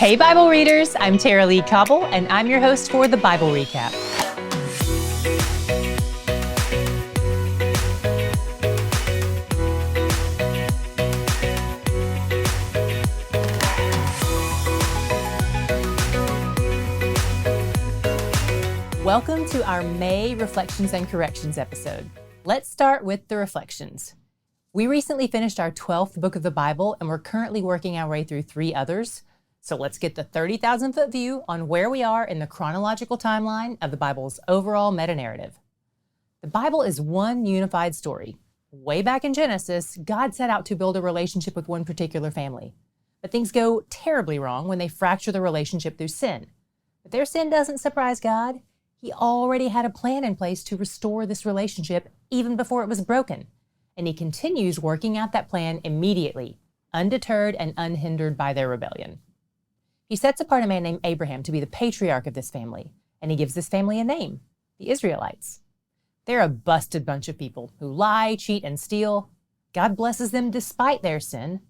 Hey Bible readers, I'm Tara Lee Cobble, and I'm your host for the Bible Recap. Welcome to our May Reflections and Corrections episode. Let's start with the reflections. We recently finished our 12th book of the Bible, and we're currently working our way through 3 others. So let's get the 30,000-foot view on where we are in the chronological timeline of the Bible's overall meta-narrative. The Bible is one unified story. Way back in Genesis, God set out to build a relationship with one particular family. But things go terribly wrong when they fracture the relationship through sin. But their sin doesn't surprise God. He already had a plan in place to restore this relationship even before it was broken. And he continues working out that plan immediately, undeterred and unhindered by their rebellion. He sets apart a man named Abraham to be the patriarch of this family, and he gives this family a name, the Israelites. They're a busted bunch of people who lie, cheat, and steal. God blesses them despite their sin,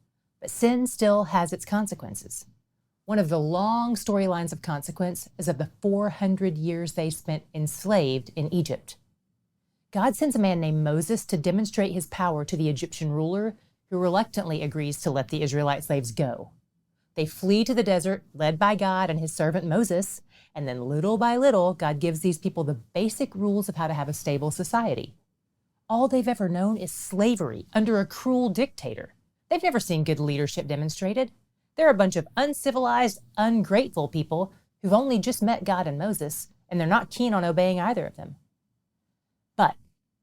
but sin still has its consequences. One of the long storylines of consequence is of the 400 years they spent enslaved in Egypt. God sends a man named Moses to demonstrate his power to the Egyptian ruler, who reluctantly agrees to let the Israelite slaves go. They flee to the desert, led by God and his servant Moses, and then little by little, God gives these people the basic rules of how to have a stable society. All they've ever known is slavery under a cruel dictator. They've never seen good leadership demonstrated. They're a bunch of uncivilized, ungrateful people who've only just met God and Moses, and they're not keen on obeying either of them. But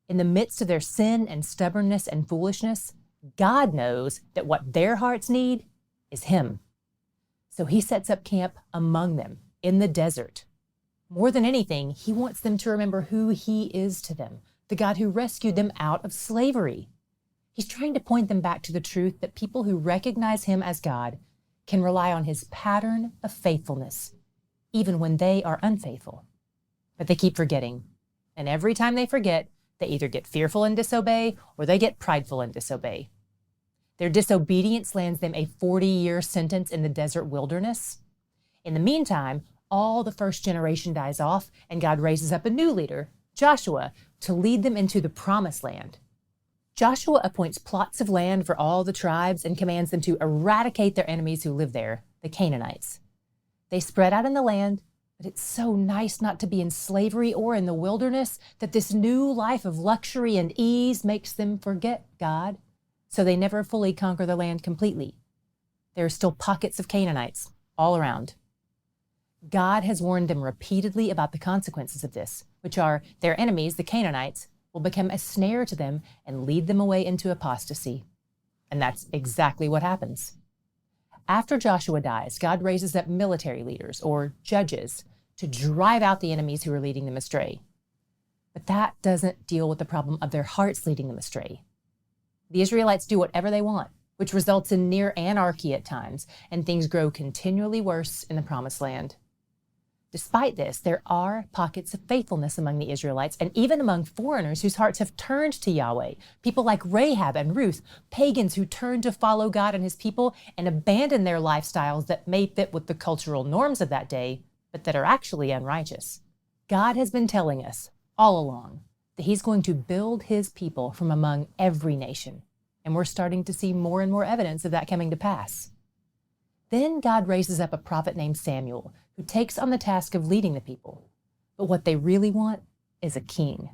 in the midst of their sin and stubbornness and foolishness, God knows that what their hearts need is him. So he sets up camp among them in the desert. More than anything, he wants them to remember who he is to them, the God who rescued them out of slavery. He's trying to point them back to the truth that people who recognize him as God can rely on his pattern of faithfulness, even when they are unfaithful. But they keep forgetting. And every time they forget, they either get fearful and disobey, or they get prideful and disobey. Their disobedience lands them a 40-year sentence in the desert wilderness. In the meantime, all the first generation dies off, and God raises up a new leader, Joshua, to lead them into the promised land. Joshua appoints plots of land for all the tribes and commands them to eradicate their enemies who live there, the Canaanites. They spread out in the land, but it's so nice not to be in slavery or in the wilderness that this new life of luxury and ease makes them forget God. So they never fully conquer the land completely. There are still pockets of Canaanites all around. God has warned them repeatedly about the consequences of this, which are their enemies, the Canaanites, will become a snare to them and lead them away into apostasy. And that's exactly what happens. After Joshua dies, God raises up military leaders, or judges, to drive out the enemies who are leading them astray. But that doesn't deal with the problem of their hearts leading them astray. The Israelites do whatever they want, which results in near anarchy at times, and things grow continually worse in the Promised Land. Despite this, there are pockets of faithfulness among the Israelites, and even among foreigners whose hearts have turned to Yahweh, people like Rahab and Ruth, pagans who turn to follow God and his people and abandon their lifestyles that may fit with the cultural norms of that day, but that are actually unrighteous. God has been telling us all along that he's going to build his people from among every nation. And we're starting to see more and more evidence of that coming to pass. Then God raises up a prophet named Samuel, who takes on the task of leading the people. But what they really want is a king.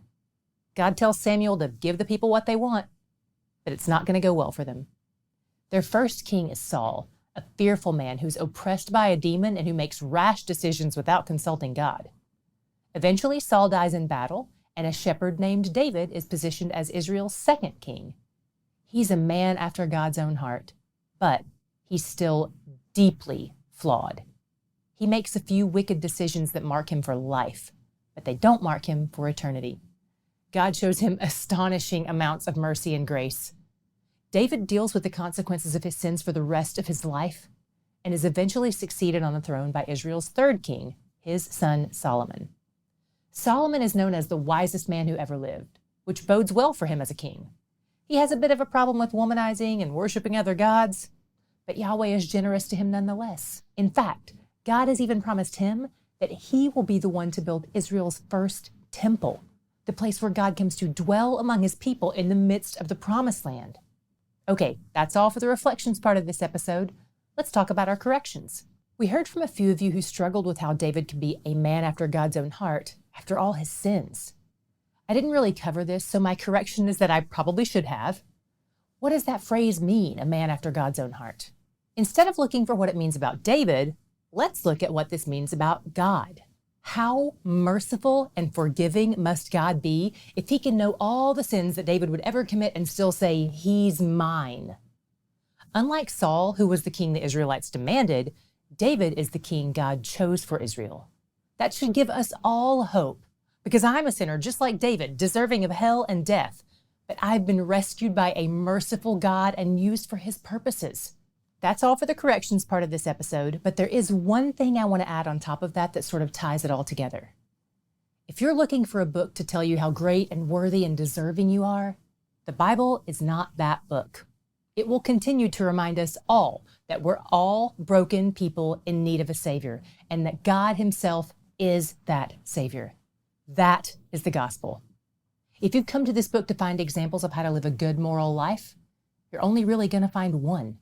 God tells Samuel to give the people what they want, but it's not going to go well for them. Their first king is Saul, a fearful man who's oppressed by a demon and who makes rash decisions without consulting God. Eventually, Saul dies in battle, and a shepherd named David is positioned as Israel's second king. He's a man after God's own heart, but he's still deeply flawed. He makes a few wicked decisions that mark him for life, but they don't mark him for eternity. God shows him astonishing amounts of mercy and grace. David deals with the consequences of his sins for the rest of his life and is eventually succeeded on the throne by Israel's third king, his son Solomon. Solomon is known as the wisest man who ever lived, which bodes well for him as a king. He has a bit of a problem with womanizing and worshiping other gods, but Yahweh is generous to him nonetheless. In fact, God has even promised him that he will be the one to build Israel's first temple, the place where God comes to dwell among his people in the midst of the promised land. Okay, that's all for the reflections part of this episode. Let's talk about our corrections. We heard from a few of you who struggled with how David could be a man after God's own heart after all his sins. I didn't really cover this, so my correction is that I probably should have. What does that phrase mean, a man after God's own heart? Instead of looking for what it means about David, let's look at what this means about God. How merciful and forgiving must God be if he can know all the sins that David would ever commit and still say, he's mine? Unlike Saul, who was the king the Israelites demanded, David is the king God chose for Israel. That should give us all hope, because I'm a sinner just like David, deserving of hell and death, but I've been rescued by a merciful God and used for his purposes. That's all for the corrections part of this episode, but there is one thing I want to add on top of that sort of ties it all together. If you're looking for a book to tell you how great and worthy and deserving you are, the Bible is not that book. It will continue to remind us all that we're all broken people in need of a Savior, and that God himself is that Savior. That is the gospel. If you've come to this book to find examples of how to live a good moral life, you're only really going to find one.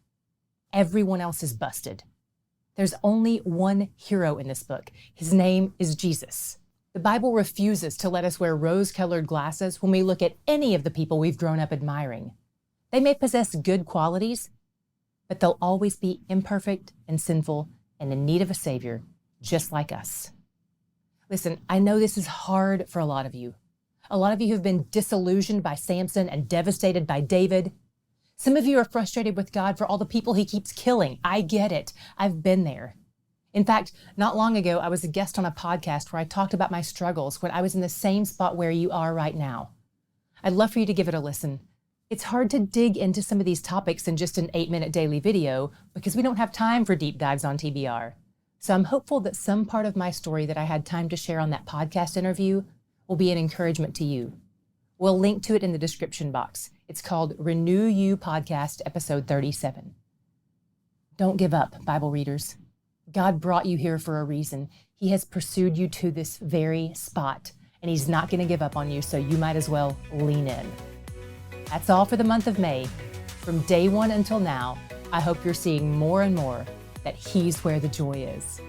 Everyone else is busted. There's only one hero in this book. His name is Jesus. The Bible refuses to let us wear rose-colored glasses when we look at any of the people we've grown up admiring. They may possess good qualities, but they'll always be imperfect and sinful and in need of a Savior, just like us. Listen, I know this is hard for a lot of you. A lot of you have been disillusioned by Samson and devastated by David. Some of you are frustrated with God for all the people he keeps killing. I get it. I've been there. In fact, not long ago, I was a guest on a podcast where I talked about my struggles when I was in the same spot where you are right now. I'd love for you to give it a listen. It's hard to dig into some of these topics in just an 8-minute daily video because we don't have time for deep dives on TBR. So I'm hopeful that some part of my story that I had time to share on that podcast interview will be an encouragement to you. We'll link to it in the description box. It's called Renew You Podcast, episode 37. Don't give up, Bible readers. God brought you here for a reason. He has pursued you to this very spot, and he's not going to give up on you, so you might as well lean in. That's all for the month of May. From day one until now, I hope you're seeing more and more that he's where the joy is.